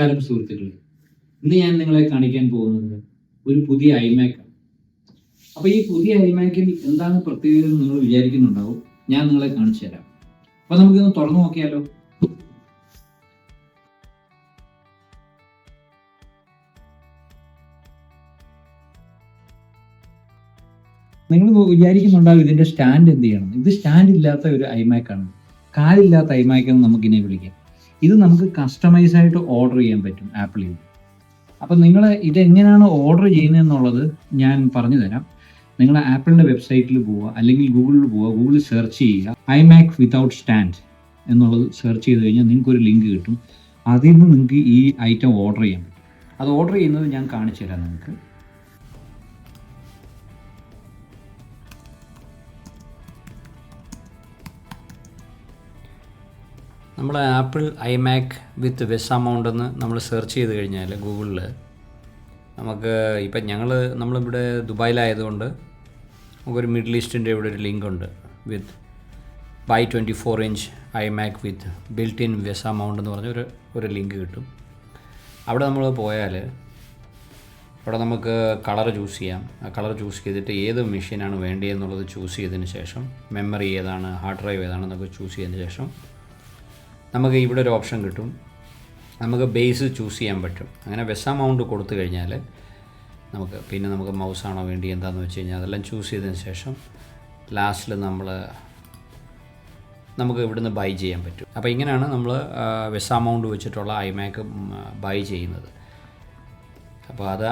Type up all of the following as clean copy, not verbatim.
നമസ്കാരം സുഹൃത്തുക്കളെ. ഇന്ന് ഞാൻ നിങ്ങളെ കാണിക്കാൻ പോകുന്നത് ഒരു പുതിയ ഐമാക് ആണ്. അപ്പോൾ ഈ പുതിയ ഐമാക്കിൽ എന്താണ് പ്രത്യേകത എന്ന് നിങ്ങൾ വിചാരിക്കുന്നുണ്ടാവും. ഞാൻ നിങ്ങളെ കാണിച്ചു തരാം. അപ്പോൾ നമുക്കിന്ന് തുറന്നു നോക്കിയാലോ. നിങ്ങൾ വിചാരിക്കുന്നുണ്ടാവും ഇതിന്റെ സ്റ്റാൻഡ് എന്ത് ചെയ്യണം. ഇത് സ്റ്റാൻഡ് ഇല്ലാത്ത ഒരു ഐമാക് ആണ്. കാലില്ലാത്ത ഐമാക് എന്ന് നമുക്കിനെ വിളിക്കാം. ഇത് നമുക്ക് കസ്റ്റമൈസ് ആയിട്ട് ഓർഡർ ചെയ്യാൻ പറ്റും ആപ്പിളിൽ. അപ്പം നിങ്ങൾ ഇതെങ്ങനെയാണ് ഓർഡർ ചെയ്യുന്നതെന്നുള്ളത് ഞാൻ പറഞ്ഞു തരാം. നിങ്ങൾ ആപ്പിളിൻ്റെ വെബ്സൈറ്റിൽ പോവുക, അല്ലെങ്കിൽ ഗൂഗിളിൽ പോവുക. ഗൂഗിളിൽ സെർച്ച് ചെയ്യുക ഐമാക് വിതൗട്ട് സ്റ്റാൻഡ് എന്നുള്ളത് സെർച്ച് ചെയ്ത് കഴിഞ്ഞാൽ നിങ്ങൾക്കൊരു ലിങ്ക് കിട്ടും. അതിൽ നിന്ന് നിങ്ങൾക്ക് ഈ ഐറ്റം ഓർഡർ ചെയ്യാൻ പറ്റും. അത് ഓർഡർ ചെയ്യുന്നത് ഞാൻ കാണിച്ചു തരാം നിങ്ങൾക്ക്. നമ്മൾ ആപ്പിൾ ഐമാക് വിത്ത് വെസ മൗണ്ട് എന്ന് നമ്മൾ സെർച്ച് ചെയ്ത് കഴിഞ്ഞാൽ ഗൂഗിളിൽ നമുക്ക് ഇപ്പം നമ്മളിവിടെ ദുബായിലായതുകൊണ്ട് നമുക്കൊരു മിഡിൽ ഈസ്റ്റിൻ്റെ ഇവിടെ ഒരു ലിങ്ക് ഉണ്ട്. With by 24 inch iMac with built in VESA mount എന്ന് പറഞ്ഞ ഒരു ലിങ്ക് കിട്ടും. അവിടെ നമ്മൾ പോയാൽ അവിടെ നമുക്ക് കളർ ചൂസ് ചെയ്യാം. ആ കളർ ചൂസ് ചെയ്തിട്ട് ഏത് മെഷീനാണ് വേണ്ടിയെന്നുള്ളത് ചൂസ് ചെയ്തതിന് ശേഷം, മെമ്മറി ഏതാണ്, ഹാർഡ് ഡ്രൈവ് ഏതാണെന്നൊക്കെ ചൂസ് ചെയ്തതിന് ശേഷം നമുക്ക് ഇവിടെ ഒരു ഓപ്ഷൻ കിട്ടും. നമുക്ക് ബേസ് ചൂസ് ചെയ്യാൻ പറ്റും. അങ്ങനെ വെസ മൗണ്ട് കൊടുത്തു കഴിഞ്ഞാൽ നമുക്ക് മൗസാണോ വേണ്ടി എന്താണെന്ന് വെച്ച് കഴിഞ്ഞാൽ അതെല്ലാം ചൂസ് ചെയ്തതിന് ശേഷം ലാസ്റ്റിൽ നമുക്ക് ഇവിടുന്ന് ബൈ ചെയ്യാൻ പറ്റും. അപ്പോൾ ഇങ്ങനെയാണ് നമ്മൾ വെസ മൗണ്ട് വെച്ചിട്ടുള്ള ഐമാക് ബൈ ചെയ്യുന്നത്. അപ്പോൾ അത്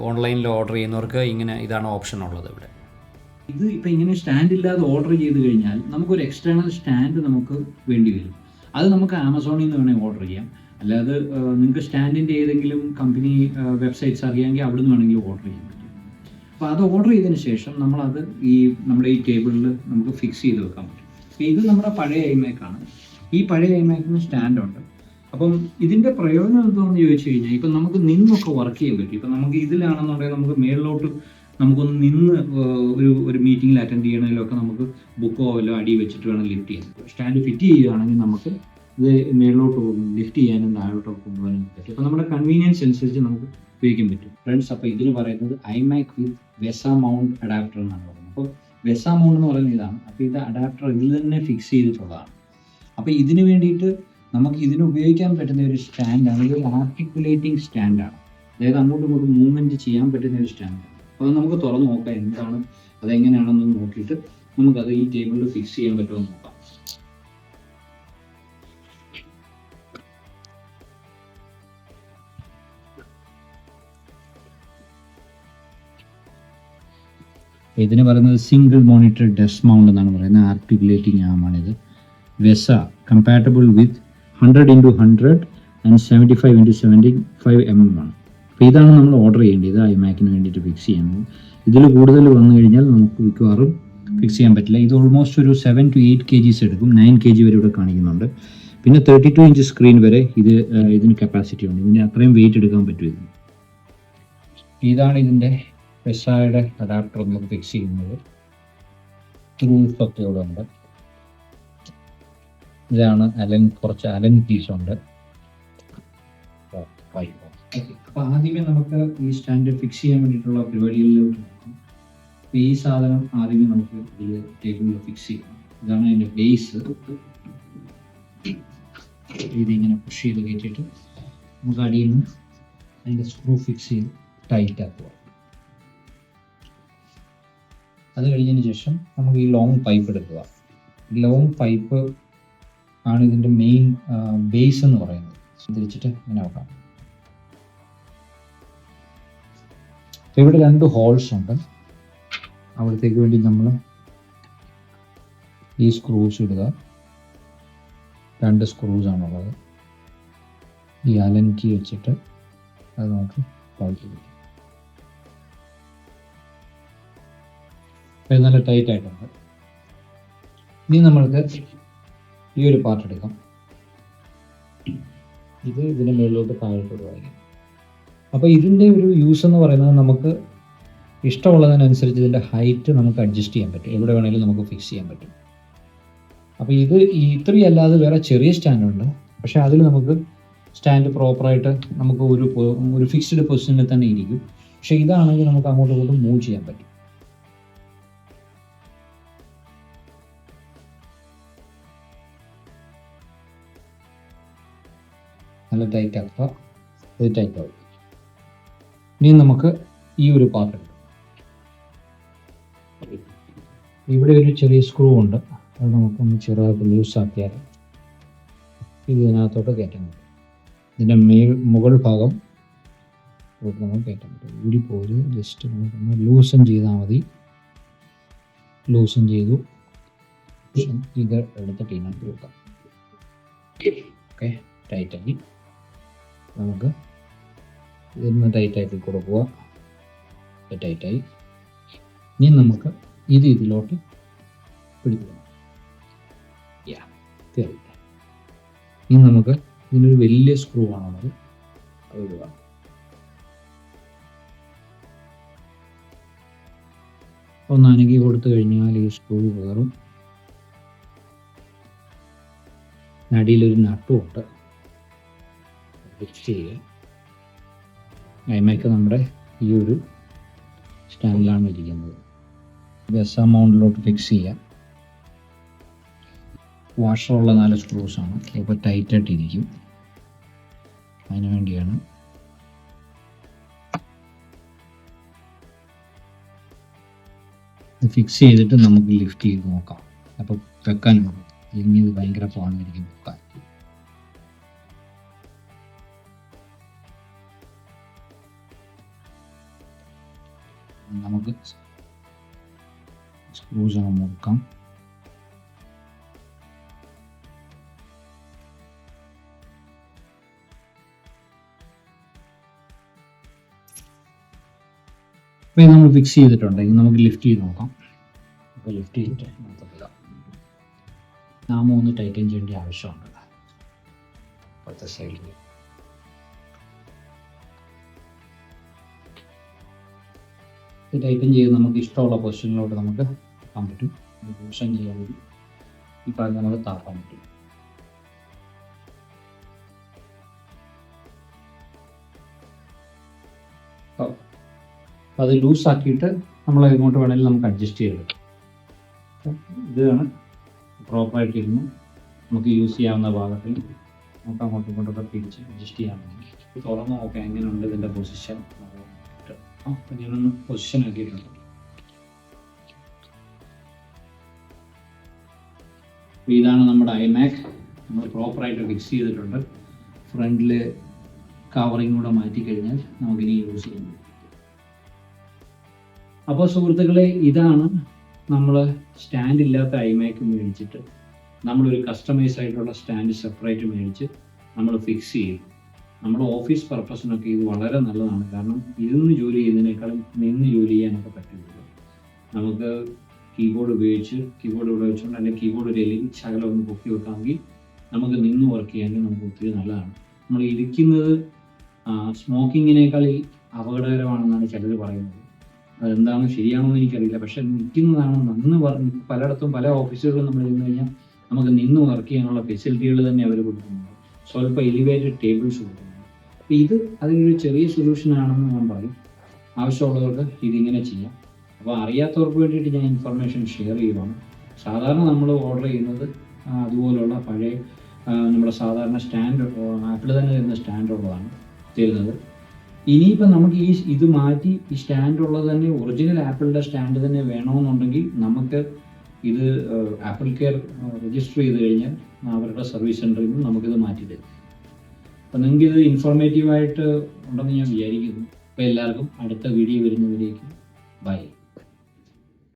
ഓൺലൈനിൽ ഓർഡർ ചെയ്യുന്നവർക്ക് ഇതാണ് ഓപ്ഷൻ ഉള്ളത് ഇവിടെ. ഇത് ഇപ്പം ഇങ്ങനെ സ്റ്റാൻഡ് ഇല്ലാതെ ഓർഡർ ചെയ്ത് കഴിഞ്ഞാൽ നമുക്കൊരു എക്സ്റ്റേണൽ സ്റ്റാൻഡ് നമുക്ക് വേണ്ടി വരും. അത് നമുക്ക് ആമസോണിൽ നിന്ന് വേണമെങ്കിൽ ഓർഡർ ചെയ്യാം. അല്ലാതെ നിങ്ങൾക്ക് സ്റ്റാൻഡിൻ്റെ ഏതെങ്കിലും കമ്പനി വെബ്സൈറ്റ്സ് അറിയാമെങ്കിൽ അവിടെ നിന്ന് വേണമെങ്കിൽ ഓർഡർ ചെയ്യാൻ പറ്റും. അപ്പോൾ അത് ഓർഡർ ചെയ്തതിന് ശേഷം നമ്മളത് നമ്മുടെ ഈ ടേബിളിൽ നമുക്ക് ഫിക്സ് ചെയ്ത് വെക്കാൻ പറ്റും. അപ്പോൾ ഇത് നമ്മുടെ പഴയ ഐമാക്കാണ്. ഈ പഴയ ഐമാക്കിന് സ്റ്റാൻഡുണ്ട്. അപ്പം ഇതിൻ്റെ പ്രയോജനം എന്താണെന്ന് ചോദിച്ചു കഴിഞ്ഞാൽ ഇപ്പം നമുക്ക് നിന്നൊക്കെ വർക്ക് ചെയ്യാൻ പറ്റും. ഇപ്പം നമുക്ക് ഇതിലാണെന്നുണ്ടെങ്കിൽ നമുക്ക് മേളിലോട്ട് നമുക്കൊന്ന് നിന്ന് ഒരു മീറ്റിങ്ങിൽ അറ്റൻഡ് ചെയ്യണമെങ്കിലൊക്കെ നമുക്ക് ബുക്കോ വല്ലോ അടി വെച്ചിട്ട് വേണം ലിഫ്റ്റ് ചെയ്യാൻ. സ്റ്റാൻഡ് ഫിറ്റ് ചെയ്യുകയാണെങ്കിൽ നമുക്ക് ഇത് മേളിലോട്ട് ലിഫ്റ്റ് ചെയ്യാനും താഴോട്ടൊക്കെ കൊണ്ടുപോകാനും പറ്റും. അപ്പോൾ നമ്മുടെ കൺവീനിയൻസ് അനുസരിച്ച് നമുക്ക് ഉപയോഗിക്കാൻ പറ്റും. ഫ്രണ്ട്സ്, അപ്പോൾ ഇതിന് പറയുന്നത് ഐമാക് വിത്ത് വെസ മൗണ്ട് അഡാപ്റ്റർ എന്നാണ് പറയുന്നത്. അപ്പോൾ വെസ മൗണ്ട് എന്ന് പറയുന്നത് ഇതാണ്. അപ്പോൾ ഇത് അഡാപ്റ്റർ ഇതിൽ തന്നെ ഫിക്സ് ചെയ്തിട്ടുള്ളതാണ്. അപ്പോൾ ഇതിന് വേണ്ടിയിട്ട് നമുക്ക് ഇതിന് ഉപയോഗിക്കാൻ പറ്റുന്ന ഒരു സ്റ്റാൻഡാണ്. ഇതൊരു ആർട്ടിക്കുലേറ്റിംഗ് സ്റ്റാൻഡാണ്. അതായത് അങ്ങോട്ടും ഇങ്ങോട്ടും മൂവ്മെൻറ്റ് ചെയ്യാൻ പറ്റുന്ന ഒരു സ്റ്റാൻഡാണ്. അപ്പോൾ നമുക്ക് തുറന്ന് നോക്കാം എന്താണ് അതെങ്ങനെയാണെന്ന് നോക്കിയിട്ട് നമുക്കത് ഈ ടേബിളിൽ ഫിക്സ് ചെയ്യാൻ പറ്റുമോ എന്ന് നോക്കാം. ഇതിന് പറയുന്നത് സിംഗിൾ മോണിറ്റർ ഡെസ്ക് മൗണ്ട് എന്നാണ് പറയുന്നത്. ആർട്ടിക്കുലേറ്റിംഗ് ആമാണിത്. VESA compatible with 100x100 and 75x75 mm ആണ്. അപ്പോൾ ഇതാണ് നമ്മൾ ഓർഡർ ചെയ്യേണ്ടത് ഐമാക്കിന് വേണ്ടിയിട്ട് ഫിക്സ് ചെയ്യുന്നത്. ഇതിൽ കൂടുതൽ വന്നു കഴിഞ്ഞാൽ നമുക്ക് മിക്കവാറും ഫിക്സ് ചെയ്യാൻ പറ്റില്ല. ഇത് ഓൾമോസ്റ്റ് ഒരു 7 to 8 kgs എടുക്കും. 9 kg വരെ ഇവിടെ കാണിക്കുന്നുണ്ട്. പിന്നെ 32 ഇഞ്ച് സ്ക്രീൻ വരെ ഇതിന് കപ്പാസിറ്റി ഉണ്ട്. ഇതിന് അത്രയും വെയിറ്റ് എടുക്കാൻ പറ്റും. ഇതാണ് ഇതിൻ്റെ വെസയുടെ അഡാപ്റ്റർ നമുക്ക് ഫിക്സ് ചെയ്യുന്നത്. ത്രൂസ് ഒക്കെ ഇവിടെ ഉണ്ട്. ഇതാണ് കുറച്ച് അലൻ പീസ് ഉണ്ട്. അപ്പോൾ ആദ്യമേ നമുക്ക് ഈ സ്റ്റാൻഡ് ഫിക്സ് ചെയ്യാൻ വേണ്ടിയിട്ടുള്ള പരിപാടികളിലോട്ട് നോക്കാം. അപ്പോൾ ഈ സാധനം ആദ്യമേ നമുക്ക് ഇതിൽ ടേബിളിൽ ഫിക്സ് ചെയ്യണം. ഇതാണ് അതിൻ്റെ ബേസ്. ഇതിങ്ങനെ പുഷ് ചെയ്ത് കയറ്റിയിട്ട് നമുക്ക് അടിയിൽ നിന്ന് അതിൻ്റെ സ്ക്രൂ ഫിക്സ് ചെയ്ത് ടൈറ്റ് ആക്കുക. അത് കഴിഞ്ഞതിന് ശേഷം നമുക്ക് ഈ ലോങ് പൈപ്പ് എടുക്കുക. ലോങ് പൈപ്പ് ആണ് ഇതിൻ്റെ മെയിൻ ബേസ് എന്ന് പറയുന്നത്. തിരിച്ചിട്ട് ഇങ്ങനെ നോക്കാം. ഇവിടെ 2 ഹോൾസ് ഉണ്ട്. അവിടത്തേക്ക് വേണ്ടി നമ്മൾ ഈ സ്ക്രൂസ് ഇടുക. 2 സ്ക്രൂസ് ആണുള്ളത്. ഈ അലൻ കീ വെച്ചിട്ട് അത് നമുക്ക് ടൈറ്റ് ചെയ്യും. ഇത് നല്ല ടൈറ്റ് ആയിട്ടുണ്ട്. ഇനി നമ്മൾക്ക് ഈ ഒരു പാർട്ട് എടുക്കാം. ഇതിൻ്റെ മുകളിലോട്ട് താഴോട്ട് വായിക്കാം. അപ്പോൾ ഇതിൻ്റെ ഒരു യൂസ് എന്ന് പറയുന്നത് നമുക്ക് ഇഷ്ടമുള്ളതിനനുസരിച്ച് ഇതിൻ്റെ ഹൈറ്റ് നമുക്ക് അഡ്ജസ്റ്റ് ചെയ്യാൻ പറ്റും. എവിടെ വേണമെങ്കിലും നമുക്ക് ഫിക്സ് ചെയ്യാൻ പറ്റും. അപ്പോൾ ഇത്രയും അല്ലാതെ വേറെ ചെറിയ സ്റ്റാൻഡുണ്ട്. പക്ഷേ അതിൽ നമുക്ക് സ്റ്റാൻഡ് പ്രോപ്പറായിട്ട് നമുക്ക് ഒരു ഫിക്സ്ഡ് പൊസിഷനിൽ തന്നെ ഇരിക്കും. പക്ഷേ ഇതാണെങ്കിൽ നമുക്ക് അങ്ങോട്ടും ഇങ്ങോട്ടും മൂവ് ചെയ്യാൻ പറ്റും. നല്ല ടൈറ്റ് ആക്കുക, ഇത് ടൈറ്റ് ആവും. ഇനി നമുക്ക് ഈ ഒരു പാർട്ട് ഇവിടെ ഒരു ചെറിയ സ്ക്രൂ ഉണ്ട്, അത് നമുക്കൊന്ന് ചെറുതായിട്ട് ലൂസാക്കിയാൽ ഇതിനകത്തോട്ട് കയറ്റാൻ പറ്റും. ഇതിൻ്റെ മുകൾ ഭാഗം നമുക്ക് കയറ്റാൻ പറ്റും. ഊരിപ്പോയി ജസ്റ്റ് നമുക്കൊന്ന് ലൂസൺ ചെയ്താൽ മതി. ലൂസൺ ചെയ്തു, ഇത് എടുത്തിട്ട് ഇതിനകത്ത് വെക്കാം. ഓക്കെ, ടൈറ്റാക്കി നമുക്ക് ഇതൊന്ന് ടൈറ്റാക്കി കൊടുക്കുക. ടൈറ്റായി. ഇനി നമുക്ക് ഇതിലോട്ട് പിടിക്കണം. കയറി. ഇനി നമുക്ക് ഇതിനൊരു വലിയ സ്ക്രൂ ആണുള്ളത്, അത് ഇടുക. ഒന്ന് അനക്കി കൊടുത്തു കഴിഞ്ഞാൽ ഈ സ്ക്രൂ കയറും. അടിയിലൊരു നട്ടും ഉണ്ട്, ഫിക്സ് ചെയ്യുക. ഐമാക്ക് നമ്മുടെ ഈ ഒരു സ്റ്റാൻഡിലാണ് ഇരിക്കുന്നത്. ബെസ മൗണ്ടിലോട്ട് ഫിക്സ് ചെയ്യാം. വാഷറുള്ള 4 സ്ക്രൂസാണ്, ഇപ്പോൾ ടൈറ്റായിട്ടിരിക്കും. അതിന് വേണ്ടിയാണ്. ഇത് ഫിക്സ് ചെയ്തിട്ട് നമുക്ക് ലിഫ്റ്റ് ചെയ്ത് നോക്കാം. അപ്പോൾ വെക്കാൻ ഇനി ഇത് ഭയങ്കര പാടായിരിക്കും വെക്കാൻ. നമുക്ക് സ്ക്രൂസ് അങ്ങ് മുറുക്കാം. അപ്പോൾ നമ്മൾ ഫിക്സ് ചെയ്തിട്ടുണ്ട്. ഇനി നമുക്ക് ലിഫ്റ്റ് ചെയ്ത് നോക്കാം. അപ്പോൾ ലിഫ്റ്റ് ചെയ്തിട്ട് നോക്കത്തില്ല, നാമ ഒന്ന് ടൈറ്റൻ ചെയ്യേണ്ട ആവശ്യമുണ്ട്. അപ്പോഴത്തെ സൈഡിൽ ഇത് ടൈറ്റൻ ചെയ്ത് നമുക്ക് ഇഷ്ടമുള്ള പൊസിഷനിലോട്ട് നമുക്ക് ആക്കാൻ പറ്റും. പൊസിഷൻ ചെയ്യാൻ വേണ്ടി ഈ പറഞ്ഞ നമുക്ക് താക്കാൻ പറ്റും. അത് ലൂസാക്കിയിട്ട് നമ്മൾ എങ്ങോട്ട് വേണമെങ്കിലും നമുക്ക് അഡ്ജസ്റ്റ് ചെയ്തെടുക്കാം. ഇതാണ് പ്രോപ്പറായിട്ടിരുന്നു നമുക്ക് യൂസ് ചെയ്യാവുന്ന ഭാഗത്തിൽ നമുക്ക് അങ്ങോട്ടും ഇങ്ങോട്ടൊക്കെ തിരിച്ച് അഡ്ജസ്റ്റ് ചെയ്യാമെങ്കിൽ തുറന്ന് നോക്കാം എങ്ങനെയുണ്ട് ഇതിൻ്റെ പൊസിഷൻ. അപ്പം ഞാനൊന്ന് പൊസിഷൻ ആക്കിയിട്ടുണ്ട്. ഇതാണ് നമ്മുടെ ഐമാക്. നമ്മൾ പ്രോപ്പറായിട്ട് ഫിക്സ് ചെയ്തിട്ടുണ്ട്. ഫ്രണ്ടിൽ കവറിങ് കൂടെ മാറ്റിക്കഴിഞ്ഞാൽ നമുക്കിനി യൂസ് ചെയ്യാൻ പറ്റും. അപ്പോൾ സുഹൃത്തുക്കളെ, ഇതാണ് നമ്മൾ സ്റ്റാൻഡ് ഇല്ലാത്ത ഐമാക് മേടിച്ചിട്ട് നമ്മളൊരു കസ്റ്റമൈസ് ആയിട്ടുള്ള സ്റ്റാൻഡ് സെപ്പറേറ്റ് മേടിച്ച് നമ്മൾ ഫിക്സ് ചെയ്യും. നമ്മുടെ ഓഫീസ് പർപ്പസിനൊക്കെ ഇത് വളരെ നല്ലതാണ്. കാരണം ഇരുന്ന് ജോലി ചെയ്യുന്നതിനേക്കാളും നിന്ന് ജോലി ചെയ്യാനൊക്കെ പറ്റുന്നത്. നമുക്ക് കീബോർഡ് ഇവിടെ വെച്ചുകൊണ്ട് അല്ലെങ്കിൽ കീബോർഡ് ഒരു ശകലം ഒന്ന് പൊക്കി വെക്കാമെങ്കിൽ നമുക്ക് നിന്ന് വർക്ക് ചെയ്യാമെങ്കിൽ നമുക്ക് ഒത്തിരി നല്ലതാണ്. നമ്മൾ ഇരിക്കുന്നത് സ്മോക്കിങ്ങിനേക്കാൾ അപകടകരമാണെന്നാണ് ചിലർ പറയുന്നത്. അതെന്താണ് ശരിയാണോ എന്ന് എനിക്കറിയില്ല. പക്ഷെ നിൽക്കുന്നതാണ് പലയിടത്തും പല ഓഫീസുകളിലും നമ്മൾ ഇരുന്ന് കഴിഞ്ഞാൽ നമുക്ക് നിന്ന് വർക്ക് ചെയ്യാനുള്ള ഫെസിലിറ്റികൾ തന്നെ അവർ കൊടുക്കുന്നുണ്ട്. സ്വല്പം എലിവേറ്റഡ് ടേബിൾസ് കൊടുക്കുന്നുണ്ട്. അപ്പോൾ ഇത് അതിനൊരു ചെറിയ സൊല്യൂഷൻ ആണെന്ന് ഞാൻ പറയും. ആവശ്യമുള്ളവർക്ക് ഇതിങ്ങനെ ചെയ്യാം. അപ്പോൾ അറിയാത്തവർക്ക് വേണ്ടിയിട്ട് ഞാൻ ഇൻഫർമേഷൻ ഷെയർ ചെയ്യുവാണ്. സാധാരണ നമ്മൾ ഓർഡർ ചെയ്യുന്നത് അതുപോലുള്ള പഴയ നമ്മുടെ സാധാരണ സ്റ്റാൻഡ് ആപ്പിൾ തന്നെ തരുന്ന സ്റ്റാൻഡുള്ളതാണ് തരുന്നത്. ഇനിയിപ്പോൾ നമുക്ക് ഇത് മാറ്റി ഈ സ്റ്റാൻഡുള്ളത് തന്നെ ഒറിജിനൽ ആപ്പിളിൻ്റെ സ്റ്റാൻഡ് തന്നെ വേണമെന്നുണ്ടെങ്കിൽ നമുക്ക് ഇത് ആപ്പിൾ കെയർ രജിസ്റ്റർ ചെയ്ത് കഴിഞ്ഞാൽ അവരുടെ സർവീസ് സെൻറ്ററിൽ നിന്ന് നമുക്കിത് മാറ്റി തരും. അപ്പം നിങ്ങൾക്കിത് ഇൻഫോർമേറ്റീവായിട്ട് ഉണ്ടെന്ന് ഞാൻ വിചാരിക്കുന്നു. അപ്പോൾ എല്ലാവർക്കും അടുത്ത വീഡിയോ വരുന്നതിലേക്ക് ബൈ.